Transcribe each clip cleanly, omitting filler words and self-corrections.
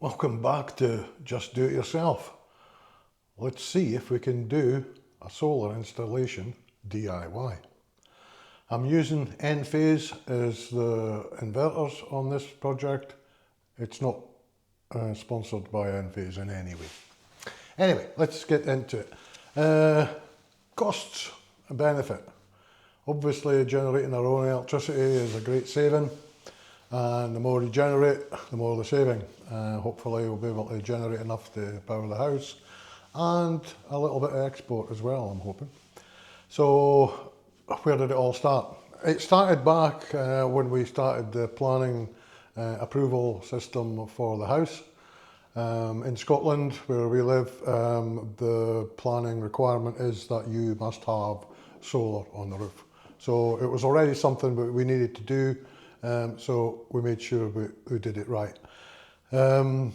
Welcome back to Just Do It Yourself. Let's see if we can do a solar installation DIY. I'm using N-phase as the inverters on this project. It's not sponsored by N-phase in any way. Anyway, let's get into it. Costs and benefit. Obviously generating our own electricity is a great saving. And the more you generate, the more the saving. Hopefully we'll be able to generate enough to power the house and a little bit of export as well, I'm hoping. So where did it all start? It started back when we started the planning approval system for the house. In Scotland, where we live, the planning requirement is that you must have solar on the roof. So it was already something that we needed to do. So we made sure we did it right. There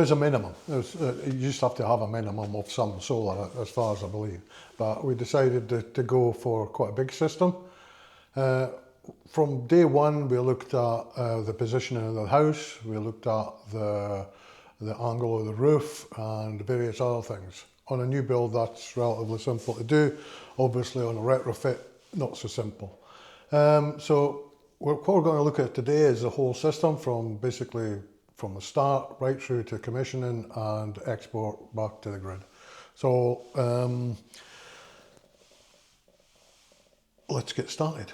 is a minimum. You just have to have a minimum of some solar, as far as I believe. But we decided to go for quite a big system. From day one, we looked at the positioning of the house. We looked at the angle of the roof and various other things. On a new build, that's relatively simple to do. Obviously, on a retrofit, not so simple. So what we're going to look at today is the whole system from the start right through to commissioning and export back to the grid. So let's get started.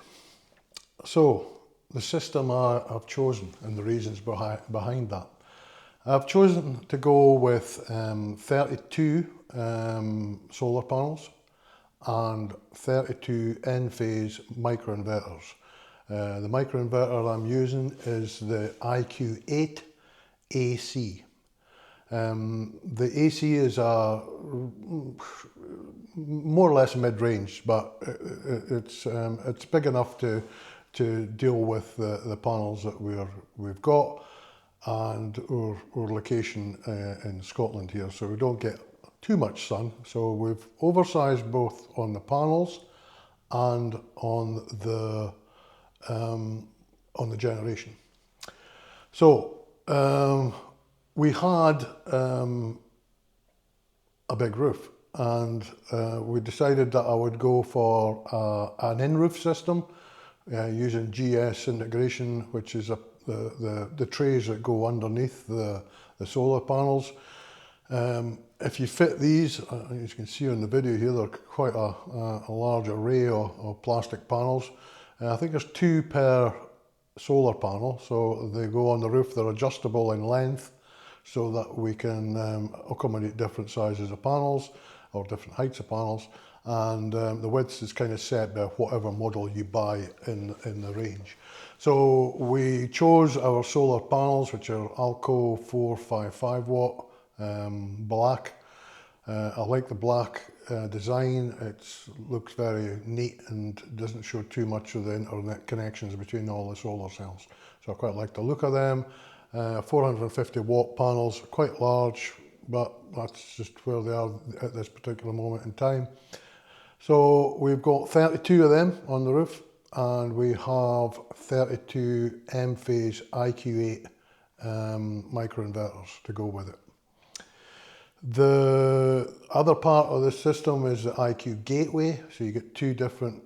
So the system I've chosen and the reasons behind that. I've chosen to go with 32 solar panels and 32 N-phase microinverters. The microinverter I'm using is the IQ8 AC. The AC is a more or less mid-range, but it's big enough to deal with the panels that we've got and our location in Scotland here, so we don't get too much sun. So we've oversized both on the panels and on the generation. So we had a big roof, and we decided that I would go for an in-roof system using GS integration, which is the trays that go underneath the solar panels. If you fit these, as you can see on the video here, they're quite a large array of plastic panels. I think there's 2 per solar panel, so they go on the roof. They're adjustable in length so that we can accommodate different sizes of panels or different heights of panels, and the width is kind of set by whatever model you buy in the range. So we chose our solar panels, which are Alco 455 watt black. I like the black design. It looks very neat and doesn't show too much of the internet connections between all the solar cells. So I quite like the look of them. 450 watt panels, quite large, but that's just where they are at this particular moment in time. So we've got 32 of them on the roof, and we have 32 M-phase IQ8 microinverters to go with it. The other part of the system is the IQ Gateway. So you get 2 different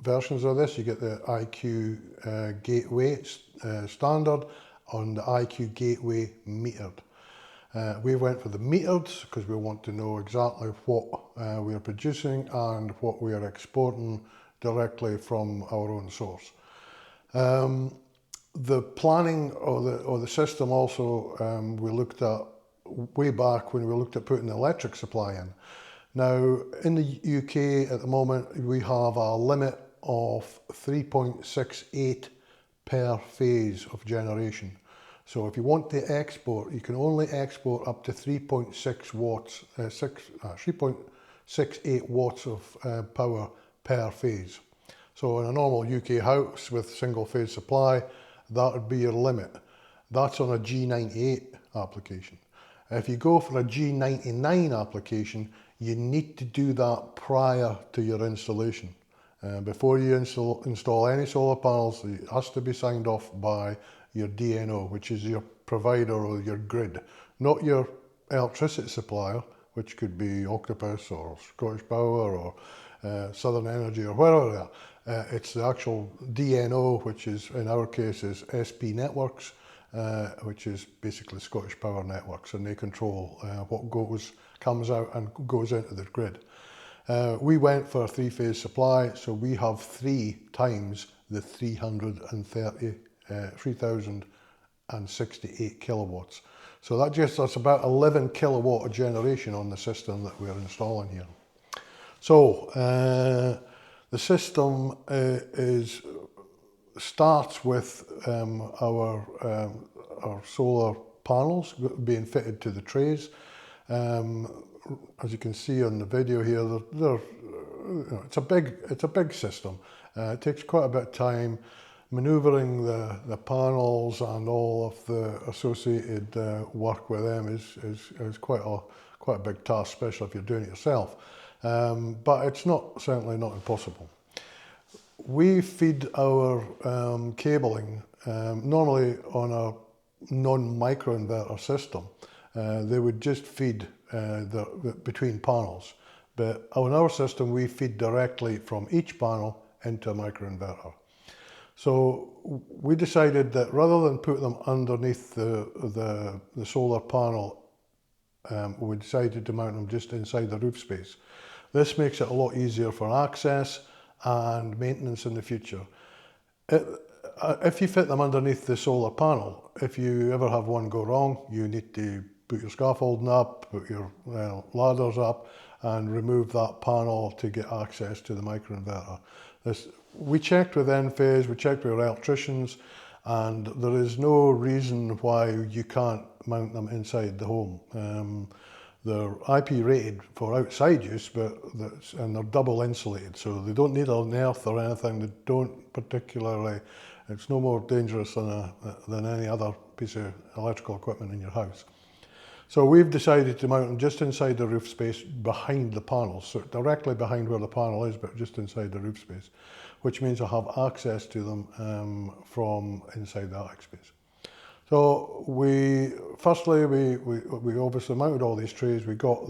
versions of this. You get the IQ Gateway standard and the IQ Gateway metered. We went for the metered because we want to know exactly what we are producing and what we are exporting directly from our own source. The planning of the system also, we looked at way back when we looked at putting the electric supply in. Now in the UK at the moment we have a limit of 3.68 per phase of generation. So if you want to export, you can only export up to 3.6 watts, 3.68 watts of power per phase. So in a normal UK house with single phase supply, that would be your limit. That's on a G98 application. If you go for a G99 application, you need to do that prior to your installation. Before you install any solar panels, it has to be signed off by your DNO, which is your provider or your grid, not your electricity supplier, which could be Octopus or Scottish Power or Southern Energy or wherever they are. It's the actual DNO, which is in our case is SP Networks, which is basically Scottish Power Networks, and they control what comes out and goes into the grid. We went for a three-phase supply, so we have 3 times the 3,068 kilowatts. So that gives us about 11 kilowatt of generation on the system that we're installing here. So the system starts with our solar panels being fitted to the trays. As you can see on the video here, it's a big system. It takes quite a bit of time. Manoeuvring the panels and all of the associated work with them is quite a big task, especially if you're doing it yourself. But it's certainly not impossible. We feed our cabling normally on a non-microinverter system. They would just feed between panels, but on our system we feed directly from each panel into a microinverter. So we decided that rather than put them underneath the solar panel, we decided to mount them just inside the roof space. This makes it a lot easier for access and maintenance in the future. If you fit them underneath the solar panel, if you ever have one go wrong, you need to put your scaffolding up, put your ladders up, and remove that panel to get access to the microinverter. We checked with Enphase, we checked with our electricians, and there is no reason why you can't mount them inside the home. They're IP rated for outside use, and they're double insulated, so they don't need an earth or anything. They don't particularly, it's no more dangerous than any other piece of electrical equipment in your house. So we've decided to mount them just inside the roof space behind the panels, so directly behind where the panel is, but just inside the roof space, which means I have access to them from inside the attic space. So firstly we obviously mounted all these trays. We got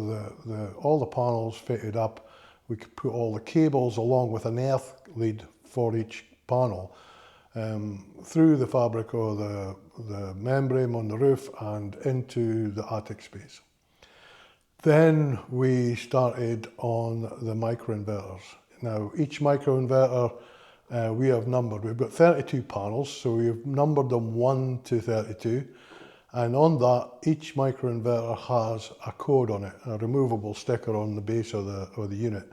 all the panels fitted up. We could put all the cables along with an earth lead for each panel through the fabric or the membrane on the roof and into the attic space. Then we started on the microinverters. Now each microinverter we have numbered. We've got 32 panels, so we've numbered them 1 to 32, and on that each microinverter has a code on it, a removable sticker on the base of the unit,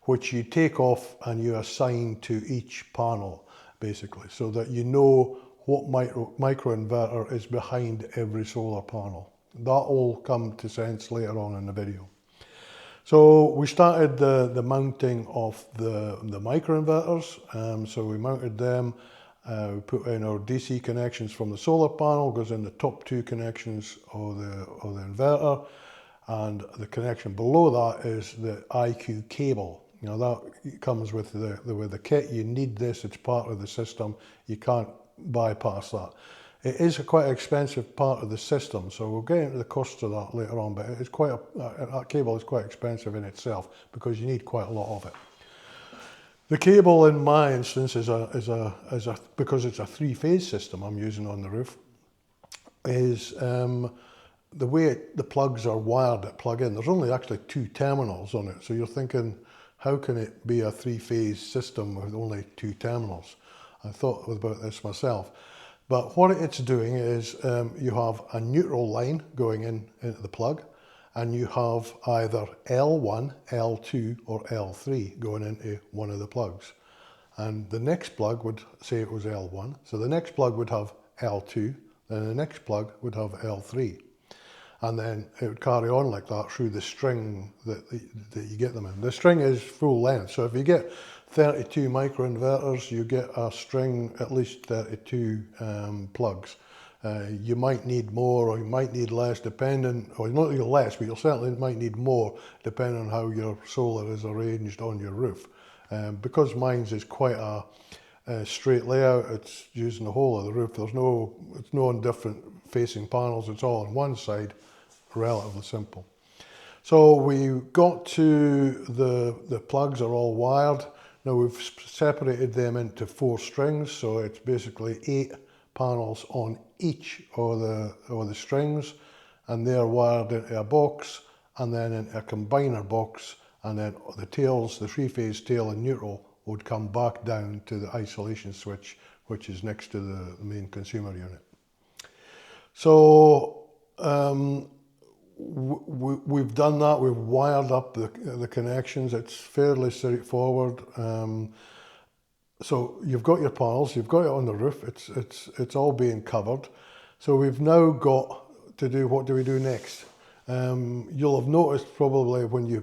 which you take off and you assign to each panel, basically, so that you know what microinverter is behind every solar panel. That will come to sense later on in the video. So we started the mounting of the microinverters. So we mounted them, we put in our DC connections from the solar panel, goes in the top 2 connections of the inverter, and the connection below that is the IQ cable. You know, that comes with the kit. You need this, it's part of the system. You can't bypass that. It is a quite expensive part of the system, so we'll get into the costs of that later on, but it's that cable is quite expensive in itself because you need quite a lot of it. The cable in my instance because it's a 3-phase system I'm using on the roof, is the way the plugs are wired that plug in. There's only actually 2 terminals on it, so you're thinking, how can it be a 3-phase system with only 2 terminals? I thought about this myself. But what it's doing is you have a neutral line going into the plug, and you have either L1, L2 or L3 going into one of the plugs. And the next plug would say it was L1, so the next plug would have L2, then the next plug would have L3. And then it would carry on like that through the string that you get them in. The string is full length, so if you get 32 microinverters, you get a string, at least 32 plugs. You might need more or you might need less depending, or not need less, but you certainly might need more depending on how your solar is arranged on your roof. Because mine's is quite a straight layout. It's using the whole of the roof. It's no on different facing panels. It's all on one side, relatively simple. So we got to the plugs are all wired. Now we've separated them into 4 strings, so it's basically 8 panels on each of the strings, and they're wired into a box and then into a combiner box, and then the tails, the 3-phase tail and neutral, would come back down to the isolation switch, which is next to the main consumer unit. So we've done that. We've wired up the connections. It's fairly straightforward. So you've got your panels, you've got it on the roof. It's all being covered. So we've now got to do, what do we do next? You'll have noticed probably when you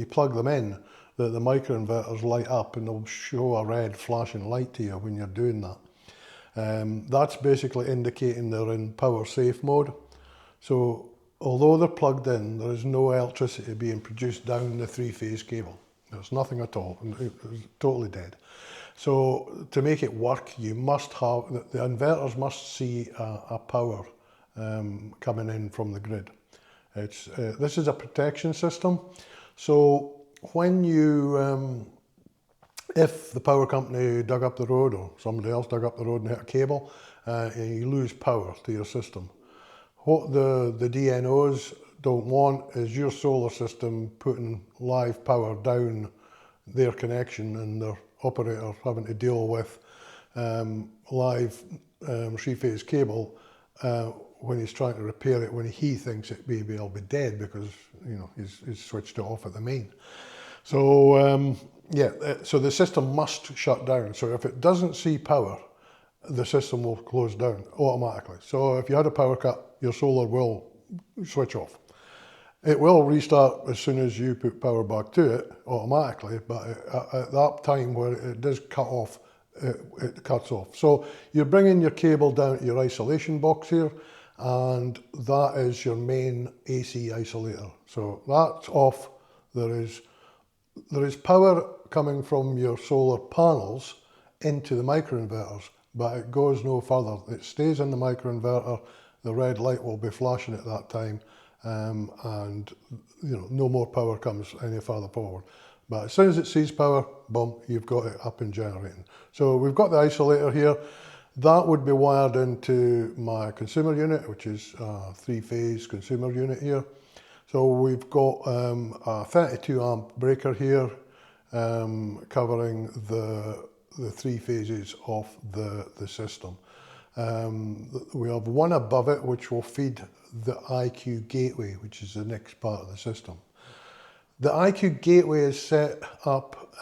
plug them in, that the microinverters light up and they'll show a red flashing light to you when you're doing that. That's basically indicating they're in power safe mode. So although they're plugged in, there is no electricity being produced down the 3-phase cable. There's nothing at all. It's totally dead. So to make it work, you must have, the inverters must see a power coming in from the grid. This is a protection system. So when you, if the power company dug up the road or somebody else dug up the road and hit a cable, you lose power to your system. What the DNOs don't want is your solar system putting live power down their connection and their operator having to deal with live 3-phase cable when he's trying to repair it, when he thinks it maybe will be dead because he's switched it off at the main. So so the system must shut down. So if it doesn't see power, the system will close down automatically. So if you had a power cut, your solar will switch off. It will restart as soon as you put power back to it automatically, but at that time where it does cut off, it cuts off. So you're bringing your cable down to your isolation box here, and that is your main AC isolator. So that's off. There is power coming from your solar panels into the microinverters, but it goes no further. It stays in the microinverter. The red light will be flashing at that time, and no more power comes any further forward. But as soon as it sees power, boom, you've got it up and generating. So we've got the isolator here. That would be wired into my consumer unit, which is a 3-phase consumer unit here. So we've got a 32 amp breaker here covering the 3 phases of the system. We have one above it which will feed the IQ gateway, which is the next part of the system. The IQ gateway is set up,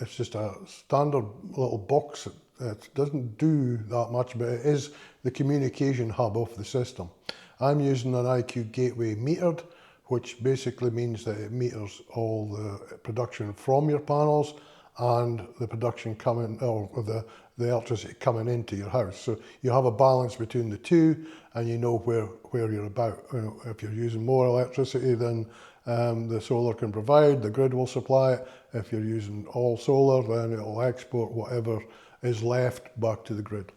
it's just a standard little box. It doesn't do that much, but it is the communication hub of the system. I'm using an IQ gateway metered, which basically means that it meters all the production from your panels and the production coming, or the electricity coming into your house. So you have a balance between the two, and you know where you're about. If you're using more electricity than the solar can provide, the grid will supply it. If you're using all solar, then it will export whatever is left back to the grid.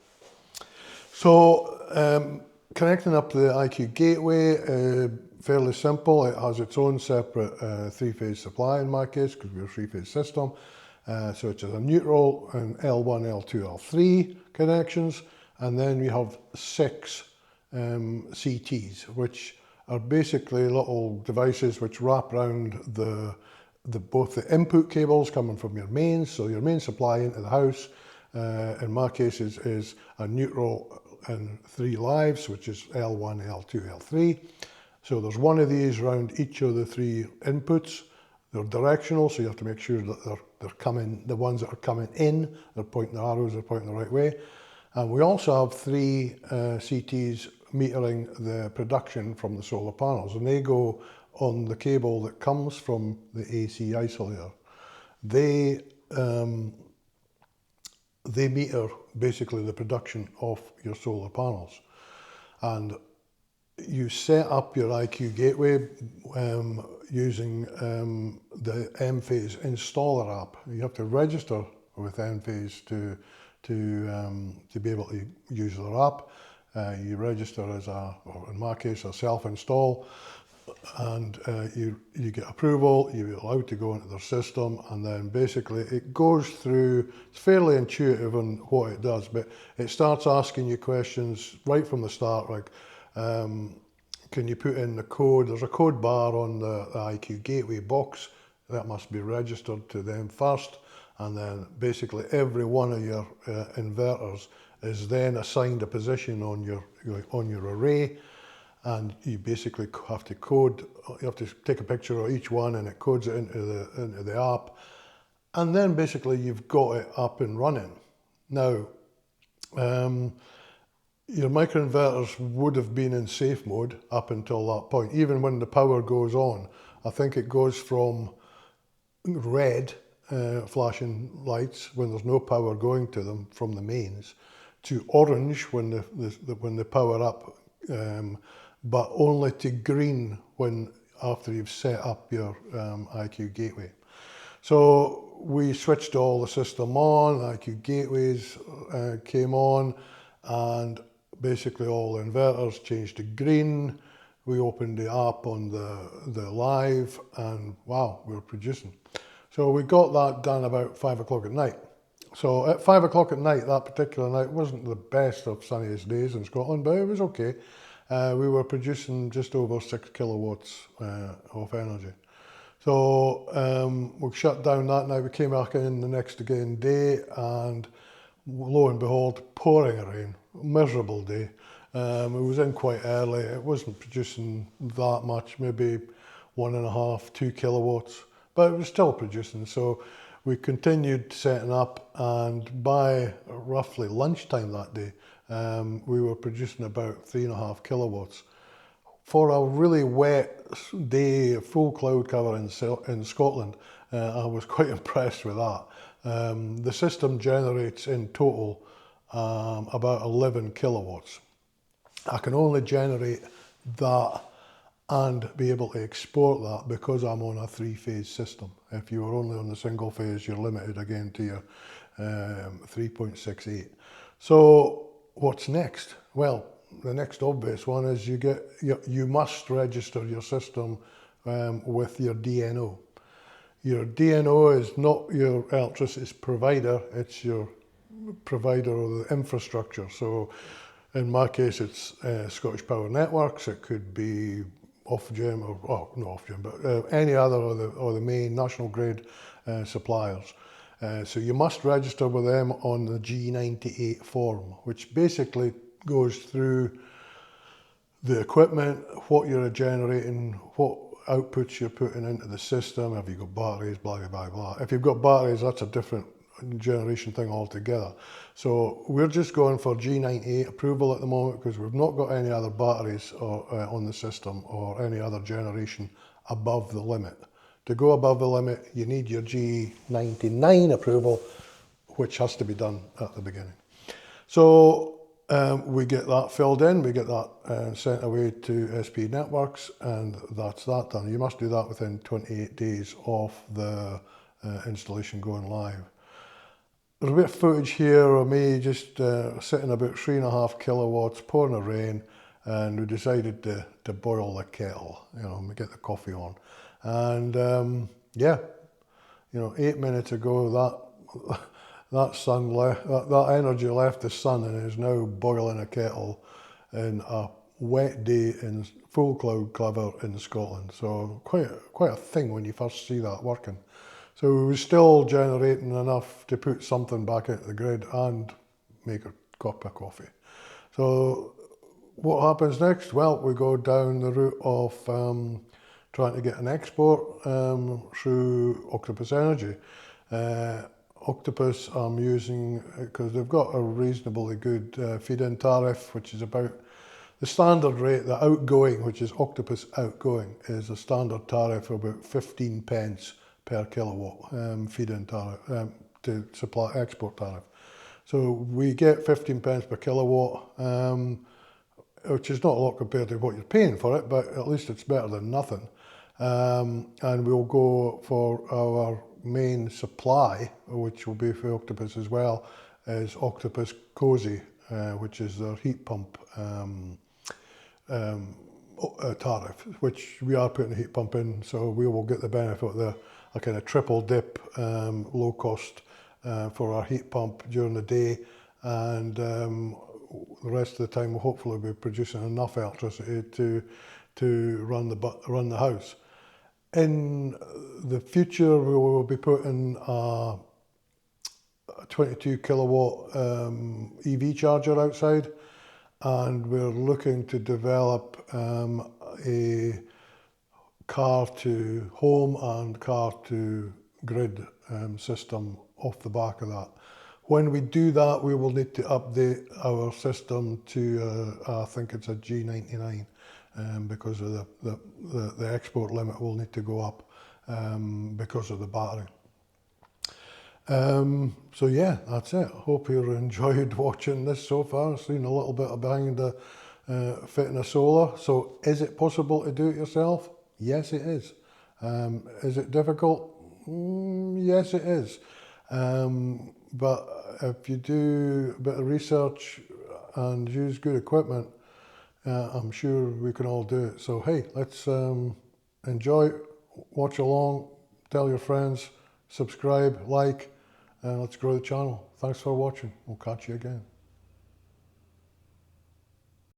So connecting up to the IQ gateway, fairly simple. It has its own separate 3-phase supply in my case, because we're a 3-phase system. So it's a neutral and L1, L2, L3 connections, and then we have 6 CTs, which are basically little devices which wrap around both the input cables coming from your mains, so your main supply into the house. In my case is a neutral and 3 lives, which is L1, L2, L3. So there's one of these around each of the 3 inputs. They're directional, so you have to make sure that they're coming, the ones that are coming in, they're pointing the arrows, they're pointing the right way. And we also have 3 CTs metering the production from the solar panels, and they go on the cable that comes from the AC isolator. They meter basically the production of your solar panels. And you set up your IQ gateway using the M-Phase installer app. You have to register with Enphase to be able to use their app. You register as or in my case, a self-install, and you get approval, you're allowed to go into their system, and then basically it goes through, it's fairly intuitive on what it does, but it starts asking you questions right from the start, like can you put in the code? There's a code bar on the IQ Gateway box that must be registered to them first, and then basically every one of your inverters is then assigned a position on your array, and you basically have to code. You have to take a picture of each one, and it codes it into the app, and then basically you've got it up and running. Now, your microinverters would have been in safe mode up until that point. Even when the power goes on, I think it goes from red flashing lights when there's no power going to them from the mains, to orange when they power up, but only to green after you've set up your IQ Gateway. So we switched all the system on, IQ Gateways came on, and basically all the inverters changed to green. We opened the app on the live, and wow, we were producing. So we got that done about 5 o'clock at night. So at 5 o'clock at night, that particular night, wasn't the best of sunniest days in Scotland, but it was okay. We were producing just over 6 kilowatts of energy. So we shut down that night. We came back in the next day, and lo and behold, pouring rain, miserable day. It was in quite early. It wasn't producing that much, maybe 1.5, 2 kilowatts, but it was still producing. So we continued setting up, and by roughly lunchtime that day, we were producing about 3.5 kilowatts. For a really wet day, full cloud cover in Scotland, I was quite impressed with that. The system generates in total about 11 kilowatts. I can only generate that and be able to export that because I'm on a 3-phase system. If you are only on the single phase, you're limited again to your 3.68. So what's next? Well, the next obvious one is you must register your system with your DNO. Your DNO is not your electricity provider, it's your provider of the infrastructure. So in my case, it's Scottish Power Networks. It could be Ofgem, not Ofgem, but any other of the main national grid suppliers. So you must register with them on the G98 form, which basically goes through the equipment, what you're generating, what outputs you're putting into the system. Have you got batteries, blah, blah, blah, blah. If you've got batteries, that's a different generation thing altogether. So we're just going for G98 approval at the moment because we've not got any other batteries on the system or any other generation above the limit. To go above the limit, you need your G99 approval, which has to be done at the beginning. So we get that filled in, we get that sent away to SP Networks, and that's that done. You must do that within 28 days of the installation going live. There's a bit of footage here of me just sitting about 3.5 kilowatts, pouring the rain, and we decided to boil the kettle, get the coffee on. And yeah, 8 minutes ago that sun left, that energy left the sun and is now boiling a kettle in a wet day in full cloud cover in Scotland. So quite a thing when you first see that working. So we were still generating enough to put something back into the grid and make a cup of coffee. So what happens next? Well, we go down the route of trying to get an export through Octopus Energy. Octopus I'm using because they've got a reasonably good feed-in tariff, which is about the standard rate. The outgoing, which is Octopus outgoing, is a standard tariff of about 15 pence per kilowatt feed-in tariff to supply export tariff. So we get 15 pence per kilowatt, which is not a lot compared to what you're paying for it, but at least it's better than nothing. And we'll go for our main supply, which will be for Octopus as well, is Octopus Cozy, which is their heat pump tariff, which we are putting a heat pump in, so we will get the benefit of a kind of triple dip, low cost for our heat pump during the day, and the rest of the time we'll hopefully be producing enough electricity to run the house. In the future, we will be putting a 22 kilowatt EV charger outside, and we're looking to develop a car to home and car to grid system off the back of that. When we do that, we will need to update our system to I think it's a G99, because of the export limit will need to go up because of the battery. So yeah, that's it. Hope you enjoyed watching this so far. Seen a little bit behind the fitting a solar. So is it possible to do it yourself? Yes, it is. Is it difficult? Yes, it is. But if you do a bit of research and use good equipment, I'm sure we can all do it. So hey, let's enjoy, watch along, tell your friends, subscribe, like, and let's grow the channel. Thanks for watching. We'll catch you again.